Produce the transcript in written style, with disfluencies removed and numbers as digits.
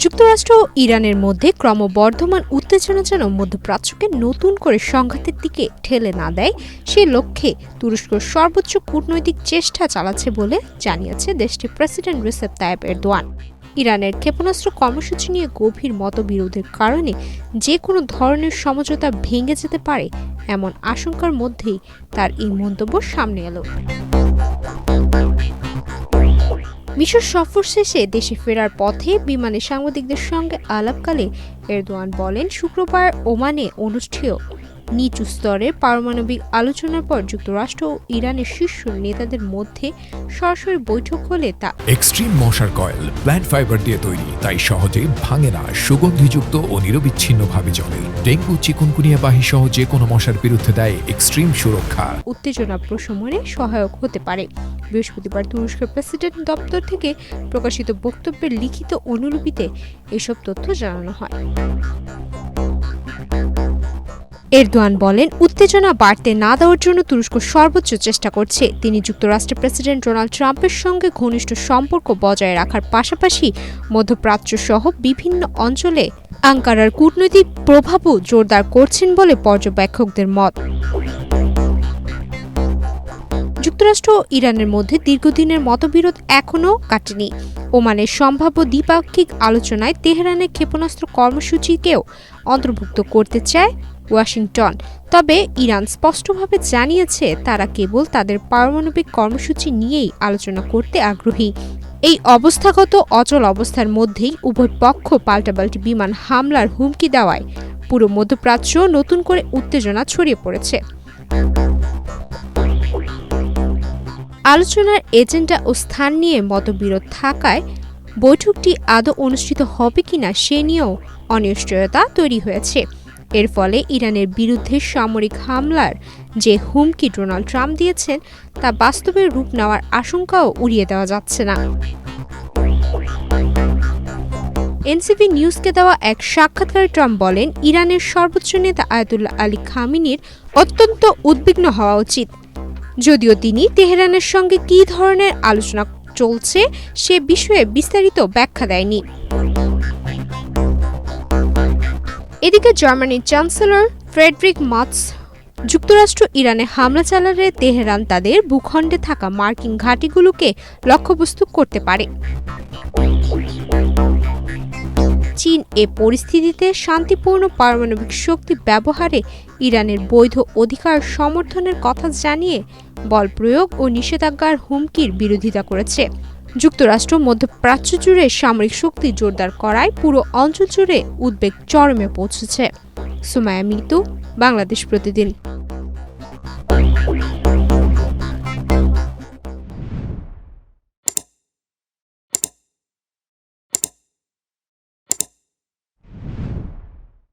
যুক্তরাষ্ট্র ও ইরানের মধ্যে ক্রমবর্ধমান উত্তেজনা যেন মধ্যপ্রাচ্যকে নতুন করে সংঘাতের দিকে ঠেলে না দেয় সে লক্ষ্যে তুরস্ক সর্বোচ্চ কূটনৈতিক চেষ্টা চালাচ্ছে বলে জানিয়েছে দেশটির প্রেসিডেন্ট রিসেপ তাইয়েপ এরদোয়ান। ইরানের ক্ষেপণাস্ত্র কর্মসূচি নিয়ে গভীর মতবিরোধের কারণে যে কোনো ধরনের সমঝোতা ভেঙে যেতে পারে এমন আশঙ্কার মধ্যেই তার এই মন্তব্য সামনে এলো। মিশর সফর শেষে দেশে ফেরার পথে বিমানে সাংবাদিকদের সঙ্গে আলাপকালে এরদোয়ান বলেন, শুক্রবার ওমানে অনুষ্ঠেয় নিচু স্তরের পারমাণবিক আলোচনার পর যুক্তরাষ্ট্র ও ইরানের শীর্ষ নেতাদের মধ্যে সরাসরি বৈঠক হলে তা এক্সট্রিম মশার কয়েল প্ল্যান্ট ফাইবার দিয়ে তৈরি, তাই সহজে ভাঙে না, সুগন্ধিযুক্ত ও নিরবিচ্ছিন্নভাবে জ্বলে। ডেঙ্গু, চিকুনগুনিয়া বাহি সহ যে কোনো মশার বিরুদ্ধে দেয় এক্সট্রিম সুরক্ষা। উত্তেজনা প্রশমনে সহায়ক হতে পারে। বৃহস্পতিবার তুরস্কের প্রেসিডেন্ট দপ্তর থেকে প্রকাশিত বক্তব্যের লিখিত অনুলিপিতে এসব তথ্য জানানো হয়। এরদোয়ান বলেন, উত্তেজনা বাড়তে না দেওয়ার জন্য তুরস্ক সর্বোচ্চ চেষ্টা করছে। তিনি যুক্তরাষ্ট্রের প্রেসিডেন্ট ডোনাল্ড ট্রাম্পের সঙ্গে ঘনিষ্ঠ সম্পর্ক বজায় রাখার পাশাপাশি মধ্যপ্রাচ্য সহ বিভিন্ন অঞ্চলে আঙ্কারার কূটনৈতিক প্রভাবও জোরদার করছেন বলে পর্যবেক্ষকদের মত। যুক্তরাষ্ট্র ও ইরানের মধ্যে দীর্ঘদিনের মতবিরোধ এখনও কাটেনি। ওমানের সম্ভাব্য দ্বিপাক্ষিক আলোচনায় তেহরানের ক্ষেপণাস্ত্র কর্মসূচিকেও অন্তর্ভুক্ত করতে চায় ওয়াশিংটন। তবে ইরান স্পষ্টভাবে জানিয়েছে তারা কেবল তাদের পারমাণবিক কর্মসূচি নিয়েই আলোচনা করতে আগ্রহী। এই অবস্থাগত অচল অবস্থার মধ্যেই উভয় পক্ষ পাল্টাপাল্টি বিমান হামলার হুমকি দেওয়ায় পুরো মধ্যপ্রাচ্য নতুন করে উত্তেজনা ছড়িয়ে পড়েছে। আলোচনার এজেন্ডা ও স্থান নিয়ে মতবিরোধ থাকায় বৈঠকটি আদৌ অনুষ্ঠিত হবে কিনা সে নিয়েও অনিশ্চয়তা তৈরি হয়েছে। এর ফলে ইরানের বিরুদ্ধে সামরিক হামলার যে হুমকি ডোনাল্ড ট্রাম্প দিয়েছেন তা বাস্তবে রূপ নেওয়ার আশঙ্কাও উড়িয়ে দেওয়া যাচ্ছে না। এনসিভি নিউজকে দেওয়া এক সাক্ষাৎকারে ট্রাম্প বলেন, ইরানের সর্বোচ্চ নেতা আয়াতুল্লাহ আলী খামেনির অত্যন্ত উদ্বিগ্ন হওয়া উচিত। যদিও তিনি তেহরানের সঙ্গে কী ধরনের আলোচনা চলছে সে বিষয়ে বিস্তারিত ব্যাখ্যা দেয়নি। এদিকে জার্মানির চ্যান্সেলর ফ্রেডরিক মার্জ যুক্তরাষ্ট্র ইরানে হামলা চালালে তেহরান তাদের ভূখণ্ডে থাকা মার্কিন ঘাঁটিগুলোকে লক্ষ্যবস্তু করতে পারে। চীন এ পরিস্থিতিতে শান্তিপূর্ণ পারমাণবিক শক্তি ব্যবহারে ইরানের বৈধ অধিকার সমর্থনের কথা জানিয়ে বল প্রয়োগ ও নিষেধাজ্ঞার হুমকির বিরোধিতা করেছে। যুক্তরাষ্ট্র মধ্যপ্রাচ্য জুড়ে সামরিক শক্তি জোরদার করায় পুরো অঞ্চল জুড়ে উদ্বেগ চরমে পৌঁছেছে। সুমাইয়া মিতু, বাংলাদেশ প্রতিদিন।